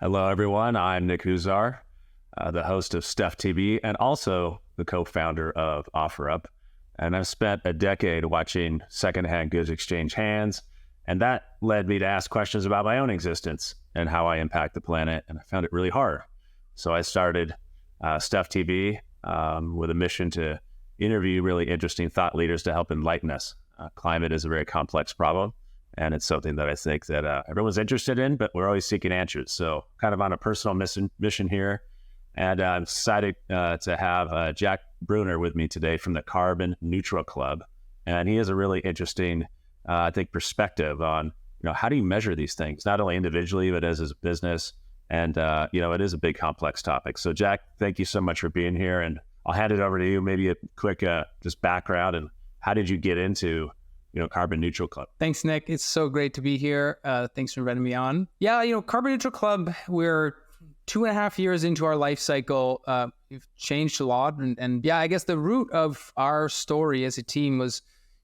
Hello, everyone. I'm Nick Huzar, the host of StuffTV and also the co-founder of OfferUp. And I've spent a decade watching secondhand goods exchange hands, and that led me to ask questions about my own existence and how I impact the planet, and I found it really hard. So I started StuffTV with a mission to interview really interesting thought leaders to help enlighten us. Climate is a very complex problem, and it's something that I think that everyone's interested in, but we're always seeking answers. So kind of on a personal mission here. And I'm excited to have Jack Bruner with me today from the Carbon Neutral Club. And he has a really interesting, I think, perspective on, how do you measure these things, not only individually, but as a business. And, it is a big, complex topic. So Jack, thank you so much for being here. And I'll hand it over to you, maybe a quick just background and how did you get into Carbon Neutral Club? Thanks, Nick. It's so great to be here. Thanks for inviting me on. Yeah, Carbon Neutral Club, we're 2.5 years into our life cycle. We've changed a lot. And I guess the root of our story as a team was,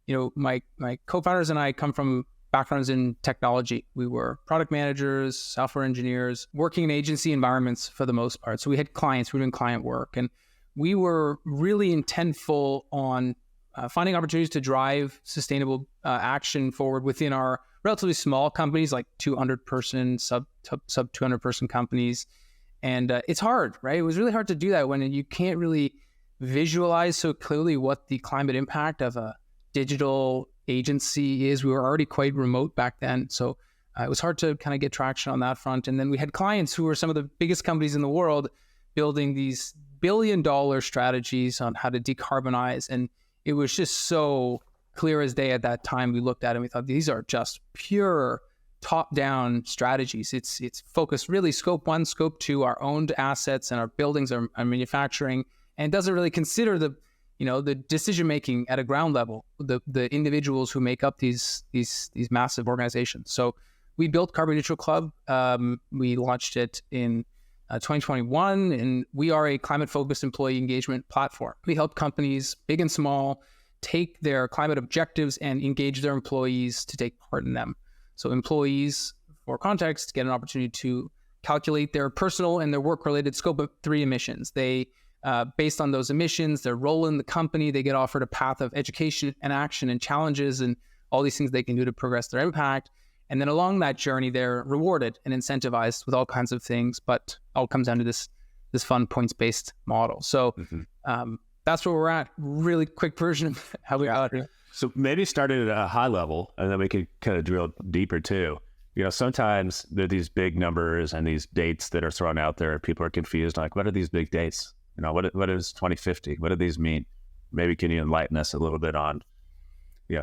my co-founders and I come from backgrounds in technology. We were product managers, software engineers, working in agency environments for the most part. So we had clients, we were doing client work. And we were really intentful on finding opportunities to drive sustainable action forward within our relatively small companies, like 200-person, sub 200-person companies. And it's hard, right? It was really hard to do that when you can't really visualize so clearly what the climate impact of a digital agency is. We were already quite remote back then. So it was hard to kind of get traction on that front. And then we had clients who were some of the biggest companies in the world building these billion-dollar strategies on how to decarbonize. And it was just so clear as day at that time. We looked at it and we thought, these are just pure top-down strategies. It's focused really scope 1, scope 2, our owned assets and our buildings, our manufacturing, and doesn't really consider the decision-making at a ground level, the individuals who make up these massive organizations. So we built Carbon Neutral Club. We launched it in 2021, and we are a climate-focused employee engagement platform. We help companies, big and small, take their climate objectives and engage their employees to take part in them. So employees, for context, get an opportunity to calculate their personal and their work-related scope 3 emissions. They, based on those emissions, their role in the company, they get offered a path of education and action and challenges and all these things they can do to progress their impact. And then along that journey, they're rewarded and incentivized with all kinds of things, but all comes down to this fun points-based model. So that's where we're at. Really quick version of how we got here. So maybe start at a high level, and then we could kind of drill deeper too. Sometimes there are these big numbers and these dates that are thrown out there. People are confused, like, what are these big dates? What is 2050? What do these mean? Maybe can you enlighten us a little bit on,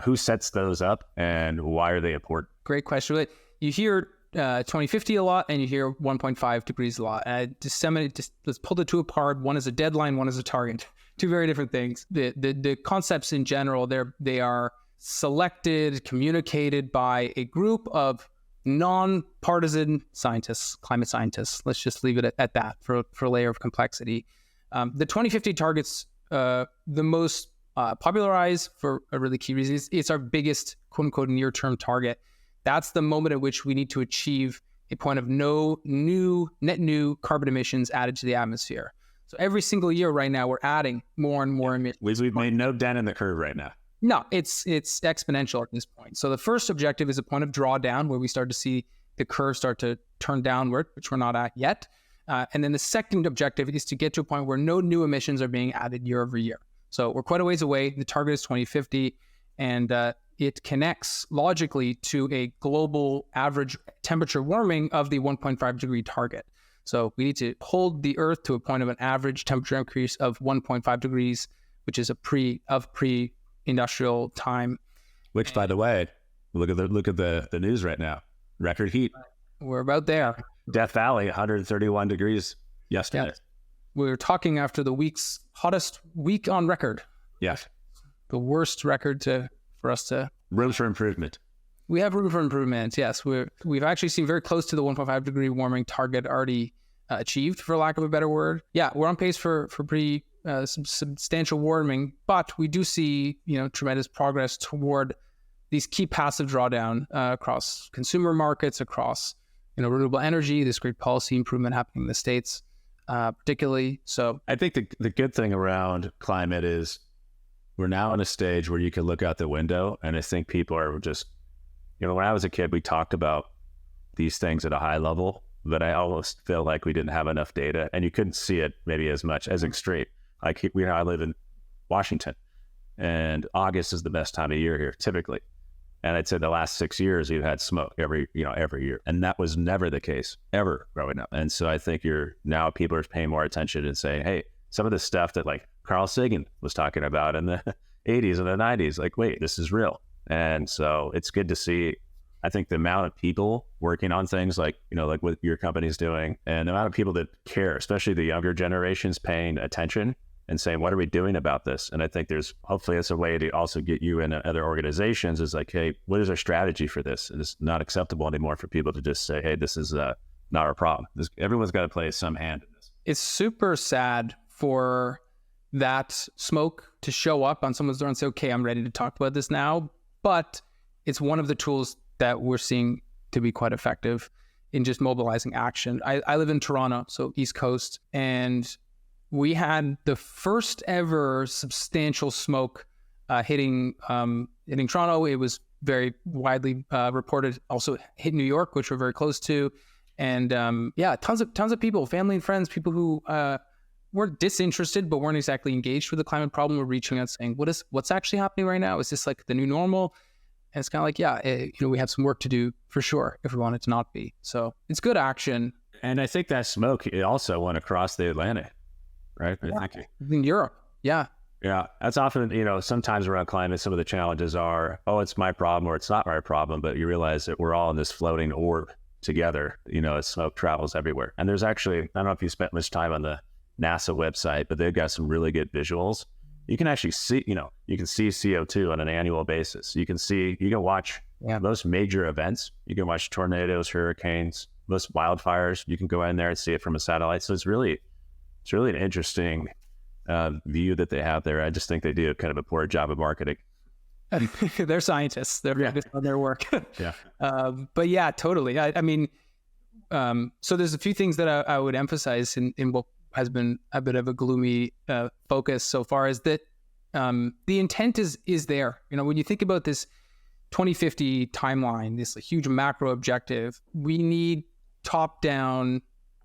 who sets those up and why are they important? Great question. You hear 2050 a lot, and you hear 1.5 degrees a lot. Let's pull the two apart. One is a deadline, one is a target. Two very different things. The concepts in general, they are selected, communicated by a group of non-partisan scientists, climate scientists. Let's just leave it at that for a layer of complexity. The 2050 targets, the most popularized for a really key reason. It's our biggest quote-unquote near-term target. That's the moment at which we need to achieve a point of no net new carbon emissions added to the atmosphere. So every single year right now, we're adding more and more emissions. We've made no dent in the curve right now. No, it's exponential at this point. So the first objective is a point of drawdown where we start to see the curve start to turn downward, which we're not at yet. And then the second objective is to get to a point where no new emissions are being added year over year. So we're quite a ways away. The target is 2050, and it connects logically to a global average temperature warming of the 1.5 degree target. So we need to hold the Earth to a point of an average temperature increase of 1.5 degrees, which is pre-industrial time. Which, by the way, look at the news right now. Record heat. We're about there. Death Valley, 131 degrees yesterday. Yeah. We were talking after the week's hottest week on record. Yes. The worst record for us to... Room for improvement. We have room for improvement, yes. We've actually seen very close to the 1.5 degree warming target already achieved, for lack of a better word. Yeah, we're on pace for pretty substantial warming, but we do see tremendous progress toward these key passive drawdown across consumer markets, across renewable energy, this great policy improvement happening in the States, particularly. So I think the good thing around climate is we're now in a stage where you can look out the window, and I think people are just, when I was a kid, we talked about these things at a high level, but I almost feel like we didn't have enough data, and you couldn't see it maybe as much as extreme. Like I live in Washington, and August is the best time of year here, typically. And I'd say the last 6 years, you've had smoke every year. And that was never the case, ever growing up. And so I think now people are paying more attention and saying, hey, some of the stuff that like Carl Sagan was talking about in the 80s and the 90s, like, wait, this is real. And so it's good to see, I think, the amount of people working on things like what your company's doing, and the amount of people that care, especially the younger generations, paying attention and saying, what are we doing about this? And I think hopefully it's a way to also get you in other organizations is like, hey, what is our strategy for this? And it's not acceptable anymore for people to just say, hey, this is not our problem. Everyone's got to play some hand in this. It's super sad for that smoke to show up on someone's door and say, okay, I'm ready to talk about this now. But it's one of the tools that we're seeing to be quite effective in just mobilizing action. I live in Toronto, so East Coast, and we had the first ever substantial smoke hitting Toronto. It was very widely reported. Also hit New York, which we're very close to, and tons of people, family and friends, people who weren't disinterested but weren't exactly engaged with the climate problem, were reaching out saying, "What's actually happening right now? Is this like the new normal?" And it's kind of like, we have some work to do for sure if we want it to not be. So it's good action. And I think that smoke, it also went across the Atlantic. Right. Yeah. In Europe. Yeah. Yeah. That's often, sometimes around climate, some of the challenges are, oh, it's my problem or it's not my problem. But you realize that we're all in this floating orb together. As smoke travels everywhere. And there's actually, I don't know if you spent much time on the NASA website, but they've got some really good visuals. You can actually see, you can see CO2 on an annual basis. You can watch most major events. You can watch tornadoes, hurricanes, most wildfires. You can go in there and see it from a satellite. So it's really an interesting view that they have there. I just think they do kind of a poor job of marketing. They're scientists. They're focused on their work. Yeah. But yeah, totally. I mean, so there's a few things that I would emphasize in what has been a bit of a gloomy focus so far, is that the intent is there. When you think about this 2050 timeline, this huge macro objective, we need top-down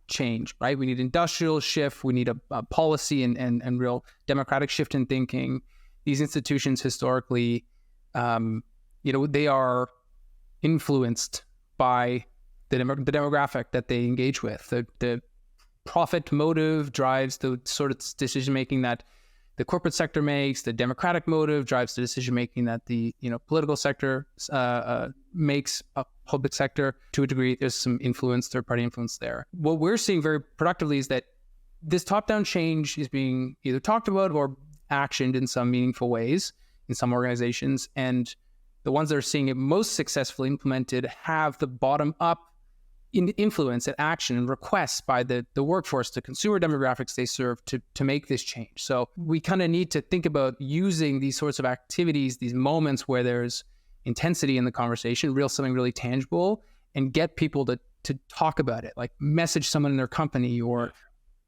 change, right? We need industrial shift. We need a policy and real democratic shift in thinking. These institutions historically, they are influenced by the demographic that they engage with. The profit motive drives the sort of decision-making that the corporate sector makes. The democratic motive drives the decision-making that the political sector makes. Public sector, to a degree, there's some influence, third-party influence there. What we're seeing very productively is that this top-down change is being either talked about or actioned in some meaningful ways in some organizations. And the ones that are seeing it most successfully implemented have the bottom-up influence and action and requests by the workforce, the consumer demographics they serve to make this change. So we kind of need to think about using these sorts of activities, these moments where there's intensity in the conversation, something really tangible, and get people to talk about it, like message someone in their company or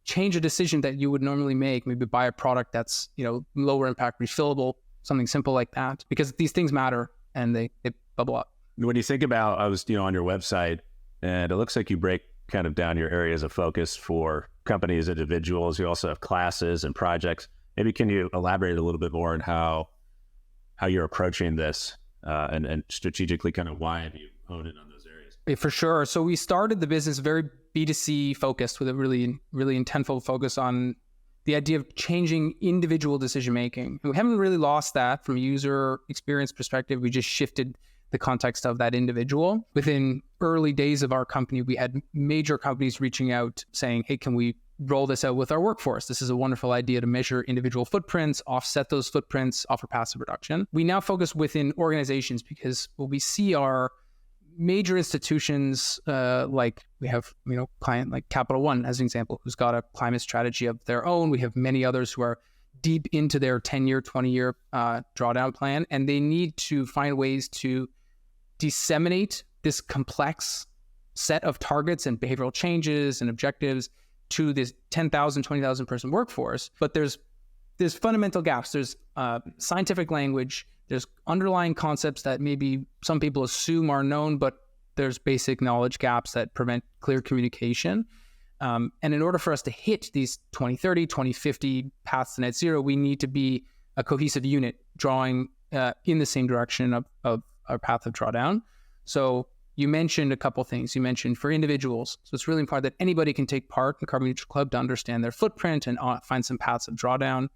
change a decision that you would normally make, maybe buy a product that's, lower impact, refillable, something simple like that, because these things matter and they bubble up. When you think about, I was, on your website, and it looks like you break kind of down your areas of focus for companies, individuals. You also have classes and projects. Maybe can you elaborate a little bit more on how you're approaching this and strategically kind of why have you honed in on those areas? Yeah, for sure. So we started the business very B2C focused with a really, really intentful focus on the idea of changing individual decision-making. We haven't really lost that from a user experience perspective. We just shifted the context of that individual. Within early days of our company, we had major companies reaching out saying, hey, can we roll this out with our workforce? This is a wonderful idea to measure individual footprints, offset those footprints, offer passive reduction. We now focus within organizations because what we see are major institutions, like we have, client like Capital One as an example, who's got a climate strategy of their own. We have many others who are deep into their 10-year, 20-year drawdown plan, and they need to find ways to disseminate this complex set of targets and behavioral changes and objectives to this 10,000, 20,000 person workforce. But there's fundamental gaps. There's scientific language. There's underlying concepts that maybe some people assume are known, but there's basic knowledge gaps that prevent clear communication. And in order for us to hit these 2030, 2050 paths to net zero, we need to be a cohesive unit drawing in the same direction of our path of drawdown. So you mentioned a couple things. You mentioned for individuals. So it's really important that anybody can take part in Carbon Neutral Club to understand their footprint and find some paths of drawdown.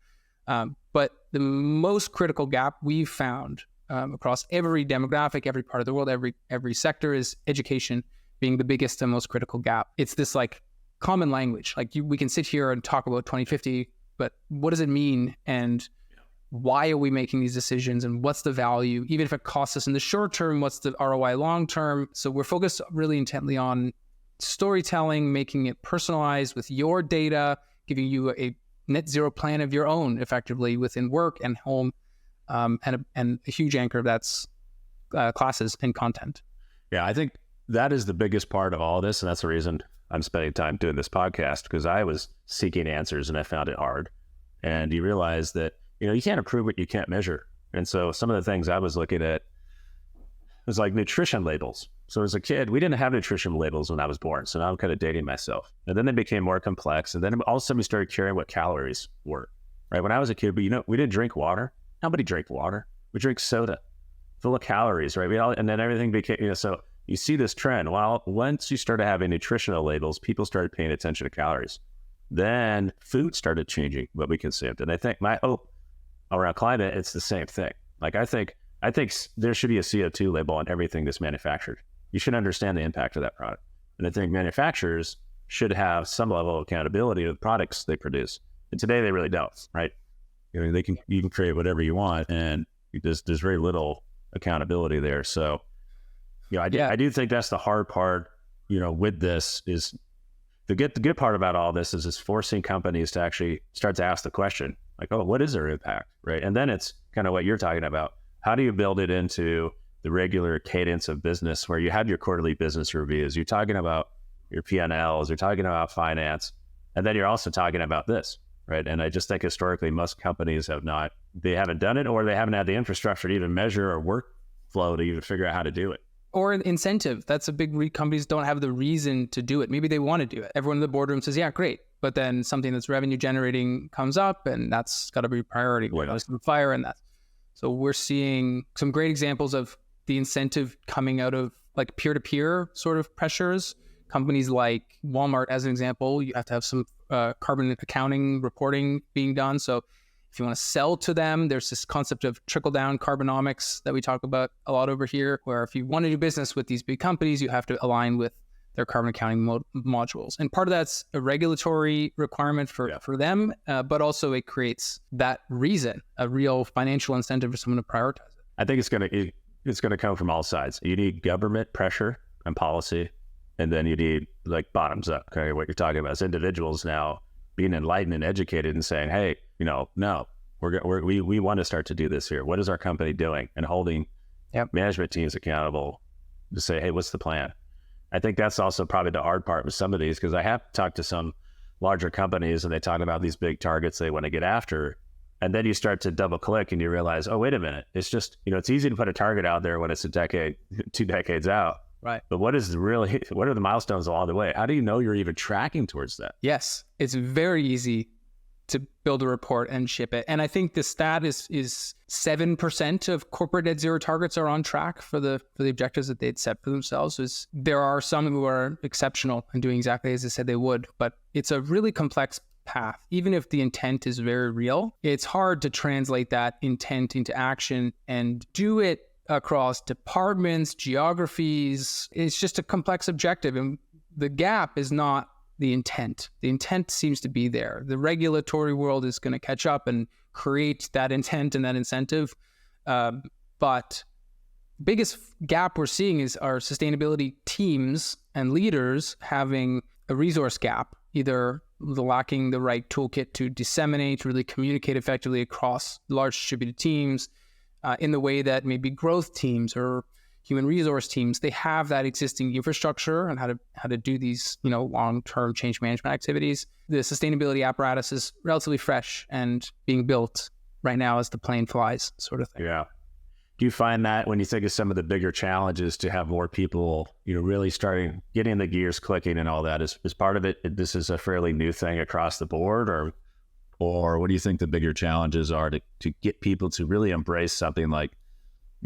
But the most critical gap we've found across every demographic, every part of the world, every sector is education being the biggest and most critical gap. It's this like common language. Like we can sit here and talk about 2050, but what does it mean? And why are we making these decisions? And what's the value? Even if it costs us in the short term, what's the ROI long term? So we're focused really intently on storytelling, making it personalized with your data, giving you a net zero plan of your own effectively within work and home, and a huge anchor that's classes and content. Yeah, I think that is the biggest part of all this. And that's the reason I'm spending time doing this podcast, because I was seeking answers and I found it hard. And you realize that, you can't improve what you can't measure. And so some of the things I was looking at was like nutrition labels. So as a kid, we didn't have nutrition labels when I was born. So now I'm kind of dating myself. And then they became more complex. And then all of a sudden we started caring what calories were, right? When I was a kid, but we didn't drink water. Nobody drank water. We drink soda full of calories, right? And then everything became, so you see this trend. Well, once you started having nutritional labels, people started paying attention to calories. Then food started changing what we consumed. And I think my hope around climate, it's the same thing. Like I think there should be a CO2 label on everything that's manufactured. You should understand the impact of that product. And I think manufacturers should have some level of accountability of the products they produce. And today they really don't, right? You can create whatever you want, and there's very little accountability there. So, I do think that's the hard part, with this is the good part about all this is it's forcing companies to actually start to ask the question, like, oh, what is their impact, right? And then it's kind of what you're talking about. How do you build it into the regular cadence of business where you have your quarterly business reviews? You're talking about your P&Ls, you're talking about finance, and then you're also talking about this, right? And I just think historically most companies haven't done it, or they haven't had the infrastructure to even measure or workflow to even figure out how to do it. Or an incentive. That's a big companies don't have the reason to do it. Maybe they want to do it. Everyone in the boardroom says, yeah, great. But then something that's revenue generating comes up, and that's got to be a priority. Fire and that. So we're seeing some great examples of the incentive coming out of like peer-to-peer sort of pressures. Companies like Walmart, as an example, you have to have some carbon accounting reporting being done. So if you want to sell to them, there's this concept of trickle-down carbonomics that we talk about a lot over here, where if you want to do business with these big companies, you have to align with their carbon accounting modules. And part of that's a regulatory requirement for them, but also it creates that reason, a real financial incentive for someone to prioritize it. I think it's going to come from all sides. You need government pressure and policy, and then you need like bottoms up. Okay, what you're talking about is individuals now being enlightened and educated and saying, hey, no, we want to start to do this here. What is our company doing? And holding management teams accountable to say, hey, what's the plan? I think that's also probably the hard part with some of these, because I have talked to some larger companies and they talk about these big targets they want to get after. And then you start to double click and you realize, oh, wait a minute. It's just, it's easy to put a target out there when it's a decade, 2 decades out. Right. But what are the milestones along the way? How do you know you're even tracking towards that? Yes. It's very easy to build a report and ship it. And I think the stat is 7% of corporate net zero targets are on track for the objectives that they'd set for themselves. There are some who are exceptional and doing exactly as they said they would, but it's a really complex path. Even if the intent is very real, it's hard to translate that intent into action and do it across departments, geographies. It's just a complex objective. And the gap is not the intent. The intent seems to be there. The regulatory world is going to catch up and create that intent and that incentive. But the biggest gap we're seeing is our sustainability teams and leaders having a resource gap, either lacking the right toolkit to disseminate, really communicate effectively across large distributed teams, in the way that maybe growth teams or human resource teams, they have that existing infrastructure and how to do these, long-term change management activities. The sustainability apparatus is relatively fresh and being built right now as the plane flies, sort of thing. Yeah. Do you find that when you think of some of the bigger challenges to have more people, really getting the gears clicking and all that, is part of it, this is a fairly new thing across the board, or what do you think the bigger challenges are to get people to really embrace something like,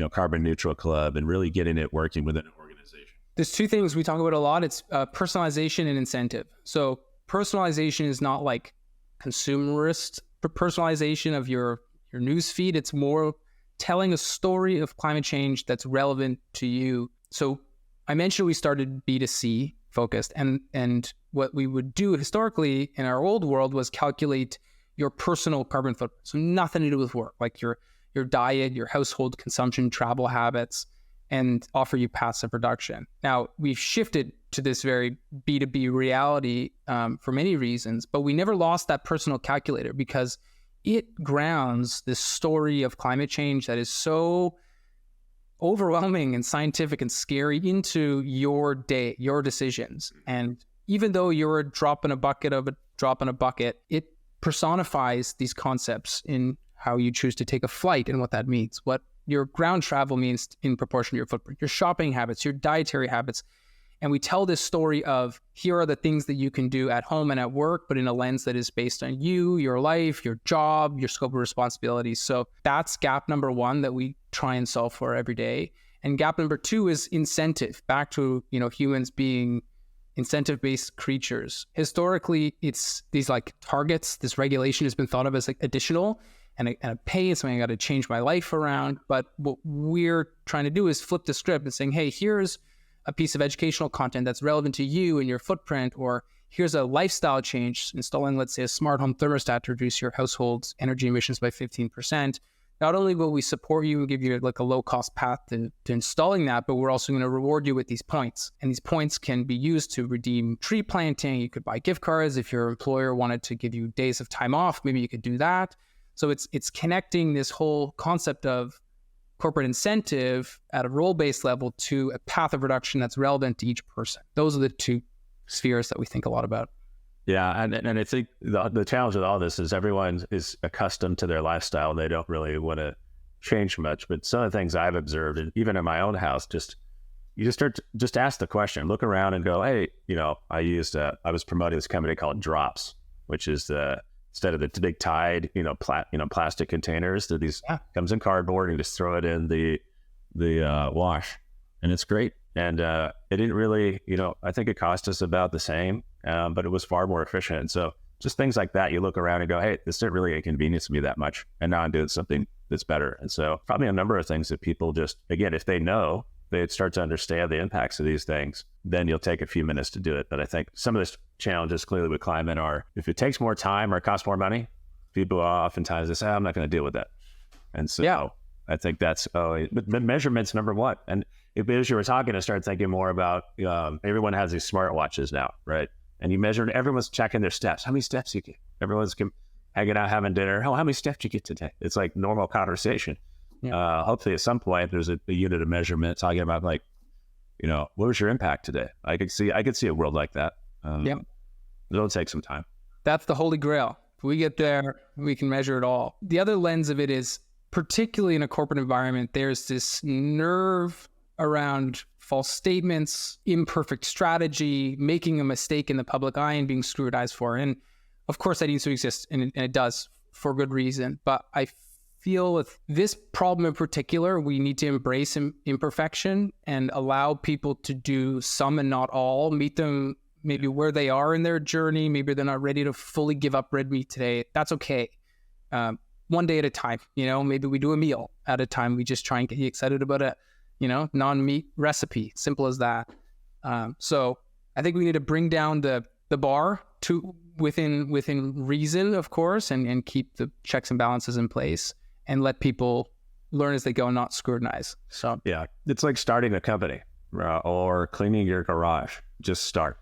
Carbon Neutral Club and really getting it working within an organization? There's two things we talk about a lot. It's personalization and incentive. So personalization is not like consumerist personalization of your news feed. It's more telling a story of climate change that's relevant to you. So I mentioned we started B2C focused, and what we would do historically in our old world was calculate your personal carbon footprint. So nothing to do with work, like your diet, your household consumption, travel habits, and offer you passive reduction. Now, we've shifted to this very B2B reality for many reasons, but we never lost that personal calculator because it grounds this story of climate change that is so overwhelming and scientific and scary into your day, your decisions. And even though you're a drop in a bucket, it personifies these concepts in how you choose to take a flight and what that means, what your ground travel means in proportion to your footprint, your shopping habits, your dietary habits. And we tell this story of, here are the things that you can do at home and at work, but in a lens that is based on you, your life, your job, your scope of responsibilities. So that's gap number one that we try and solve for every day. And gap number two is incentive, back to, humans being incentive-based creatures. Historically, it's these like targets. This regulation has been thought of as like additional and a pay is something I got to change my life around. But what we're trying to do is flip the script and saying, hey, here's a piece of educational content that's relevant to you and your footprint, or here's a lifestyle change, installing, let's say, a smart home thermostat to reduce your household's energy emissions by 15%. Not only will we support you and give you like a low-cost path to installing that, but we're also going to reward you with these points. And these points can be used to redeem tree planting. You could buy gift cards. If your employer wanted to give you days of time off, maybe you could do that. So it's connecting this whole concept of corporate incentive at a role-based level to a path of reduction that's relevant to each person. Those are the two spheres that we think a lot about. Yeah, and I think the challenge with all this is everyone is accustomed to their lifestyle. They don't really want to change much. But some of the things I've observed, and even in my own house, you just start to just ask the question, look around and go, hey, I was promoting this company called Drops, which is instead of the big Tide, plastic containers, comes in cardboard and just throw it in the wash, and it's great. And it didn't really, I think it cost us about the same, but it was far more efficient. And so just things like that, you look around and go, hey, this didn't really inconvenience me that much, and now I'm doing something that's better. And so probably a number of things that people just, again, if they know, they start to understand the impacts of these things, then you'll take a few minutes to do it. But I think some of the challenges clearly with climate are, if it takes more time or it costs more money, people oftentimes say, I'm not going to deal with that. And so I think that's, but measurement's number one. And as you were talking, I started thinking more about, everyone has these smartwatches now, right? And you measure, everyone's checking their steps. How many steps you get? Everyone's hanging out, having dinner. How many steps you get today? It's like normal conversation. Yeah. Hopefully at some point there's a unit of measurement talking about like, what was your impact today? I could see a world like that. It'll take some time. That's the holy grail. If we get there, we can measure it all. The other lens of it is, particularly in a corporate environment, there's this nerve around false statements, imperfect strategy, making a mistake in the public eye and being scrutinized for. And of course that needs to exist, and it does for good reason. But I feel with this problem in particular, we need to embrace imperfection and allow people to do some and not all, meet them maybe where they are in their journey. Maybe they're not ready to fully give up red meat today. That's okay. One day at a time, maybe we do a meal at a time. We just try and get you excited about a, non-meat recipe. Simple as that. So I think we need to bring down the bar to within reason, of course, and keep the checks and balances in place and let people learn as they go and not scrutinize. So yeah, it's like starting a company or cleaning your garage. Just start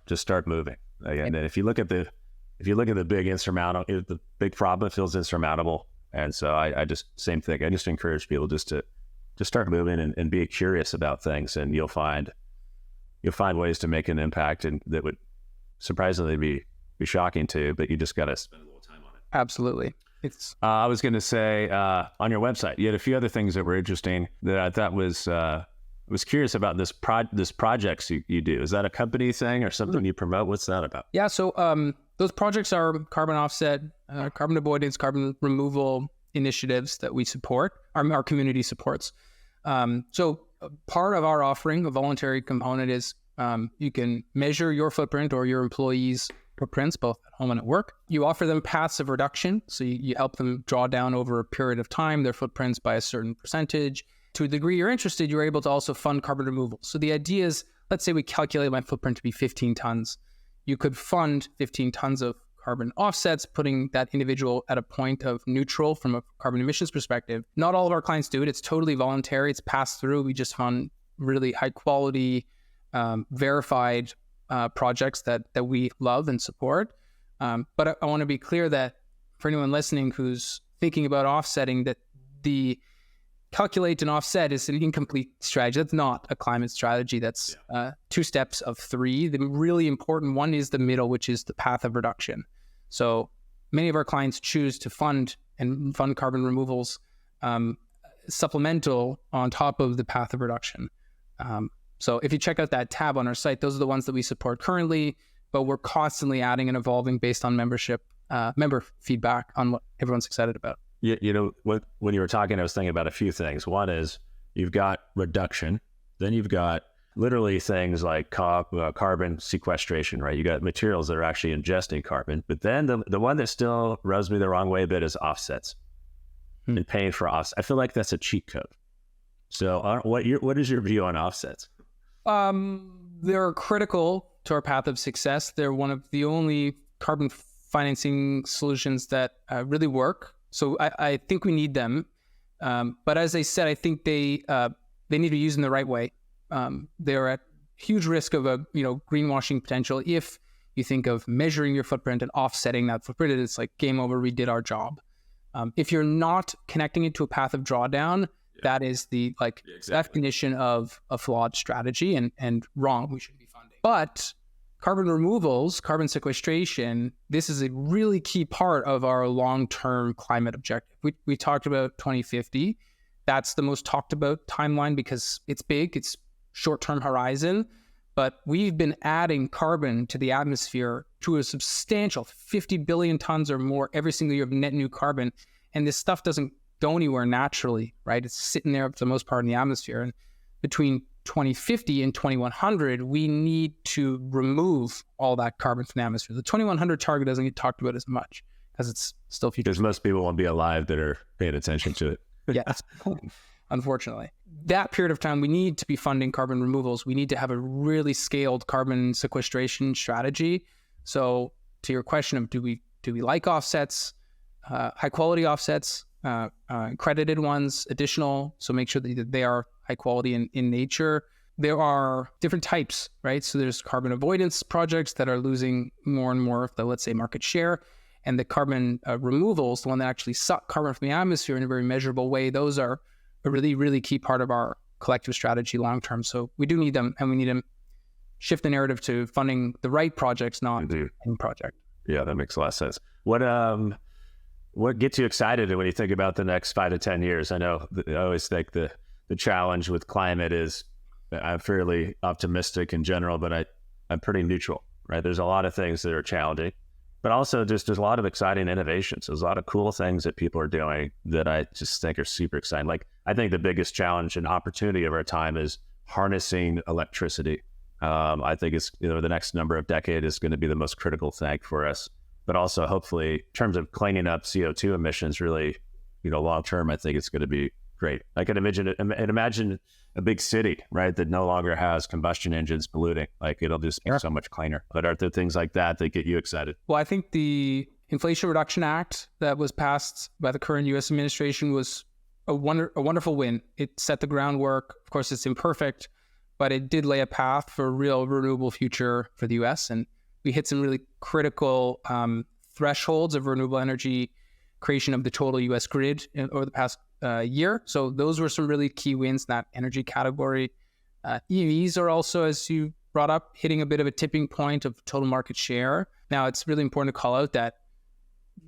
moving. And then if you look at the big insurmountable, the big problem feels insurmountable. And so I just, same thing. I just encourage people just to just start moving and be curious about things, and you'll find ways to make an impact, and that would surprisingly be shocking to, but you just got to spend a little time on it. Absolutely. I was going to say, on your website, you had a few other things that were interesting that I thought was curious about this projects you do. Is that a company thing or something you promote? What's that about? Yeah. So those projects are carbon offset, carbon avoidance, carbon removal initiatives that we support, our community supports. So part of our offering, a voluntary component, is you can measure your footprint or your employees' footprints, both at home and at work. You offer them paths of reduction. So you help them draw down over a period of time their footprints by a certain percentage. To a degree you're interested, you're able to also fund carbon removal. So the idea is, let's say we calculate my footprint to be 15 tons. You could fund 15 tons of carbon offsets, putting that individual at a point of neutral from a carbon emissions perspective. Not all of our clients do it. It's totally voluntary. It's passed through. We just fund really high quality, verified projects that we love and support. But I want to be clear that for anyone listening who's thinking about offsetting, that the calculate and offset is an incomplete strategy. That's not a climate strategy. That's 2 steps of 3. The really important one is the middle, which is the path of reduction. So many of our clients choose to fund carbon removals supplemental on top of the path of reduction. So if you check out that tab on our site, those are the ones that we support currently, but we're constantly adding and evolving based on member feedback on what everyone's excited about. You know, when you were talking, I was thinking about a few things. One is you've got reduction, then you've got literally things like carbon sequestration, right? You got materials that are actually ingesting carbon, but then the one that still rubs me the wrong way a bit is offsets and paying for offsets. I feel like that's a cheat code. So what is your view on offsets? They're critical to our path of success. They're one of the only carbon financing solutions that really work. So I think we need them. But as I said, I think they need to be used in the right way. They're at huge risk of a greenwashing potential. If you think of measuring your footprint and offsetting that footprint, it's like game over, we did our job. If you're not connecting it to a path of drawdown, that is the definition of a flawed strategy and wrong. We should be funding. But carbon removals, carbon sequestration, this is a really key part of our long-term climate objective. We talked about 2050. That's the most talked about timeline because it's big, it's short-term horizon, but we've been adding carbon to the atmosphere to a substantial 50 billion tons or more every single year of net new carbon. And this stuff doesn't go anywhere naturally, right? It's sitting there for the most part in the atmosphere. And between 2050 and 2100, we need to remove all that carbon from the atmosphere. The 2100 target doesn't get talked about as much because it's still future. Because most people won't be alive that are paying attention to it. Yes, unfortunately. That period of time, we need to be funding carbon removals. We need to have a really scaled carbon sequestration strategy. So to your question of do we like offsets, high quality offsets, accredited ones, additional, so make sure that they are high quality in nature. There are different types, right? So there's carbon avoidance projects that are losing more and more of the, let's say, market share. And the carbon removals, the one that actually suck carbon from the atmosphere in a very measurable way, those are a really, really key part of our collective strategy long-term. So we do need them, and we need to shift the narrative to funding the right projects, not any project. Yeah, that makes a lot of sense. What gets you excited when you think about the next 5 to 10 years? I know I always think the challenge with climate is I'm fairly optimistic in general, but I'm pretty neutral, right? There's a lot of things that are challenging, but also just there's a lot of exciting innovations. There's a lot of cool things that people are doing that I just think are super exciting. Like I think the biggest challenge and opportunity of our time is harnessing electricity. I think it's the next number of decades is going to be the most critical thing for us. But also, hopefully, in terms of cleaning up CO2 emissions, really, long term, I think it's going to be great. I can imagine a big city, right, that no longer has combustion engines polluting. Like it'll just be so much cleaner. But are there things like that get you excited? Well, I think the Inflation Reduction Act that was passed by the current U.S. administration was a wonderful win. It set the groundwork. Of course, it's imperfect, but it did lay a path for a real renewable future for the U.S. And we hit some really critical thresholds of renewable energy creation of the total U.S. grid over the past year. So those were some really key wins in that energy category. EVs are also, as you brought up, hitting a bit of a tipping point of total market share. Now, it's really important to call out that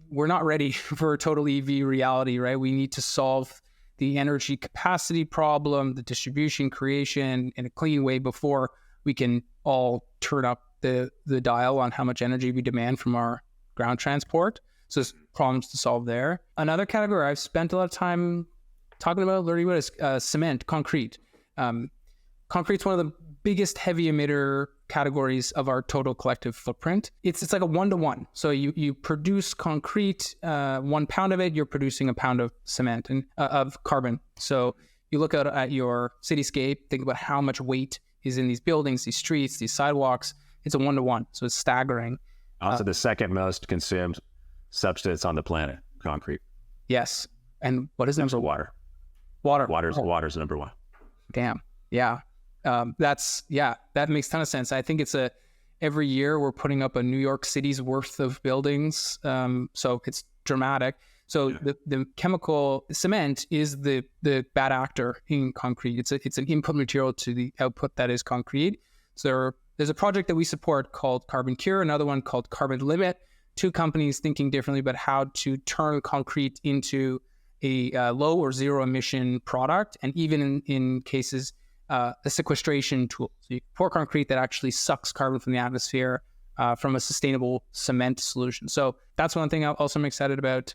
we're not ready for a total EV reality, right? We need to solve the energy capacity problem, the distribution creation in a clean way before we can all turn up the dial on how much energy we demand from our ground transport. So there's problems to solve there. Another category I've spent a lot of time talking about, learning about is cement, concrete. Concrete's one of the biggest heavy emitter categories of our total collective footprint. It's like a 1-to-1. So you produce concrete, 1 pound of it, you're producing a pound of cement and of carbon. So you look at your cityscape, think about how much weight is in these buildings, these streets, these sidewalks. It's a 1-to-1. So it's staggering. Also the second most consumed substance on the planet, concrete. Yes. And what is number one? Water. Water. Water's number one. Damn. Yeah. That makes a ton of sense. I think every year we're putting up a New York City's worth of buildings. So it's dramatic. So the chemical cement is the bad actor in concrete. It's an input material to the output that is concrete. So there's a project that we support called Carbon Cure, another one called Carbon Limit. 2 companies thinking differently about how to turn concrete into a low or zero emission product, and even in cases a sequestration tool. So you pour concrete that actually sucks carbon from the atmosphere from a sustainable cement solution. So that's one thing I'm excited about.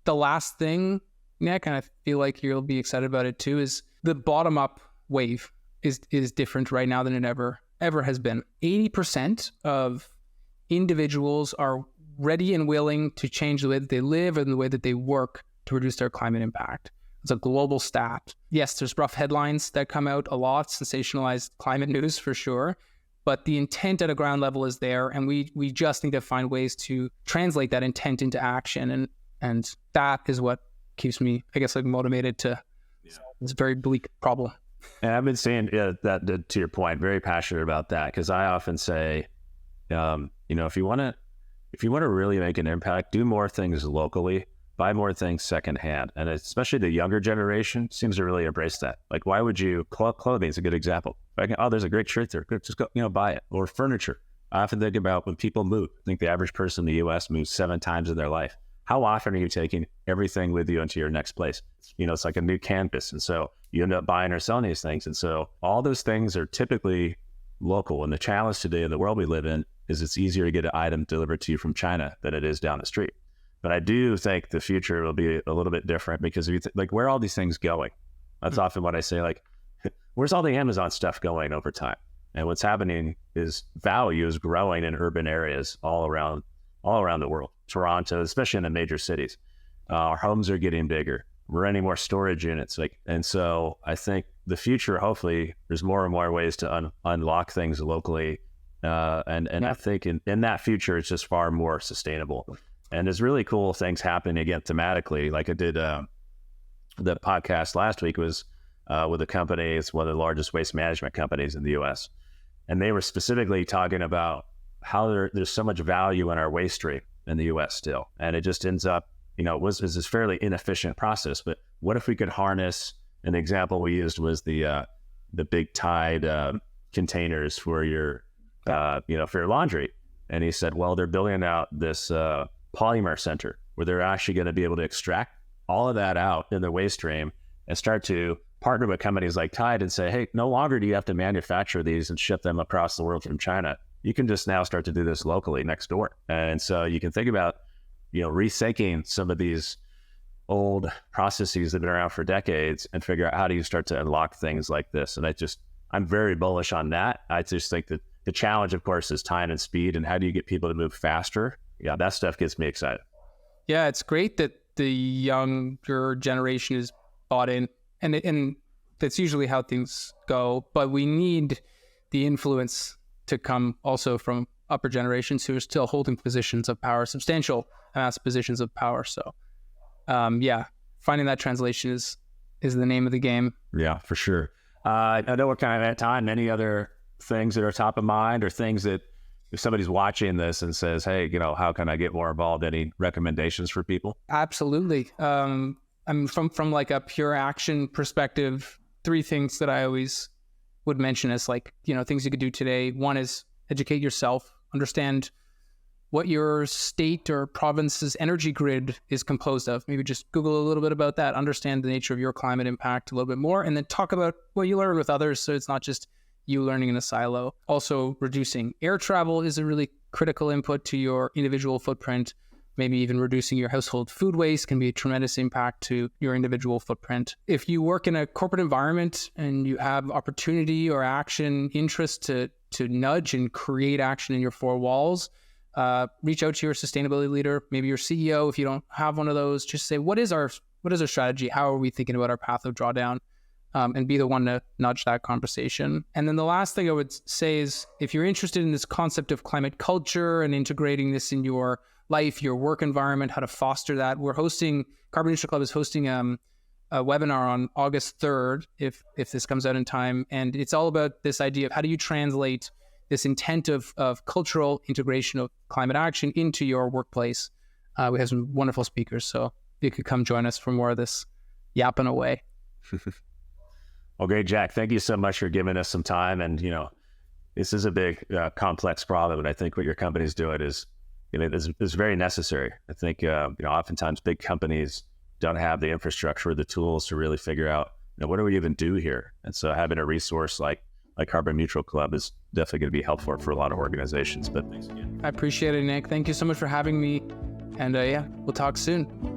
The last thing, Nick, and I feel like you'll be excited about it too, is the bottom-up wave is different right now than it ever has been. 80% of individuals are ready and willing to change the way that they live and the way that they work to reduce their climate impact. It's a global stat. Yes, there's rough headlines that come out a lot, sensationalized climate news for sure, but the intent at a ground level is there, and we just need to find ways to translate that intent into action, and that is what keeps me, I guess, like motivated to solve this very bleak problem. And I've been saying that to your point, very passionate about that, because I often say, if you want to really make an impact, do more things locally. Buy more things secondhand, and especially the younger generation seems to really embrace that. Like, why would you? Clothing is a good example. There's a great shirt there. Just go, buy it. Or furniture. I often think about when people move. I think the average person in the U.S. moves 7 times in their life. How often are you taking everything with you into your next place? It's like a new canvas, and so you end up buying or selling these things. And so all those things are typically local. And the challenge today in the world we live in is it's easier to get an item delivered to you from China than it is down the street. But I do think the future will be a little bit different, because if you where are all these things going? That's often what I say, where's all the Amazon stuff going over time? And what's happening is value is growing in urban areas all around the world. Toronto, especially in the major cities. Our homes are getting bigger. We're renting more storage units. And so I think the future, hopefully, there's more and more ways to unlock things locally. I think in that future, it's just far more sustainable. And there's really cool things happening again thematically. Like I did the podcast last week was with a company. It's one of the largest waste management companies in the U.S. And they were specifically talking about how there's so much value in our waste stream in the U.S. still. And it just ends up, is this fairly inefficient process. But what if we could harness, an example we used was the big Tide containers for your, for your laundry. And he said, well, they're building out this polymer center where they're actually going to be able to extract all of that out in their waste stream and start to partner with companies like Tide and say, hey, no longer do you have to manufacture these and ship them across the world from China. You can just now start to do this locally next door. And so you can think about, rethinking some of these old processes that have been around for decades and figure out how do you start to unlock things like this. And I'm very bullish on that. I just think that the challenge, of course, is time and speed, and how do you get people to move faster? Yeah, that stuff gets me excited. Yeah, it's great that the younger generation is bought in, and that's usually how things go. But we need the influence to come also from upper generations who are still holding positions of power, substantial amounts of positions of power. So, finding that translation is the name of the game. Yeah, for sure. I know we're kind of at time. Any other things that are top of mind, or things that if somebody's watching this and says, hey, how can I get more involved? Any recommendations for people? Absolutely. I mean, from like a pure action perspective, three things that I always would mention as like, things you could do today. One is educate yourself, understand what your state or province's energy grid is composed of. Maybe just Google a little bit about that, understand the nature of your climate impact a little bit more, and then talk about what you learn with others so it's not just you learning in a silo. Also, reducing air travel is a really critical input to your individual footprint. Maybe even reducing your household food waste can be a tremendous impact to your individual footprint. If you work in a corporate environment and you have opportunity or action, interest to nudge and create action in your four walls, reach out to your sustainability leader, maybe your CEO. If you don't have one of those, just say, what is our strategy? How are we thinking about our path of drawdown? And be the one to nudge that conversation. And then the last thing I would say is, if you're interested in this concept of climate culture and integrating this in your life, your work environment, how to foster that, Carbon Neutral Club is hosting a webinar on August 3rd, if this comes out in time. And it's all about this idea of how do you translate this intent of cultural integration of climate action into your workplace. We have some wonderful speakers, so you could come join us for more of this yapping away. Well, great, Jack. Thank you so much for giving us some time. And, this is a big, complex problem. And I think what your company is doing is very necessary. I think, oftentimes big companies don't have the infrastructure or the tools to really figure out, what do we even do here? And so having a resource like Carbon Neutral Club is definitely going to be helpful for a lot of organizations. But thanks again. I appreciate it, Nick. Thank you so much for having me. And we'll talk soon.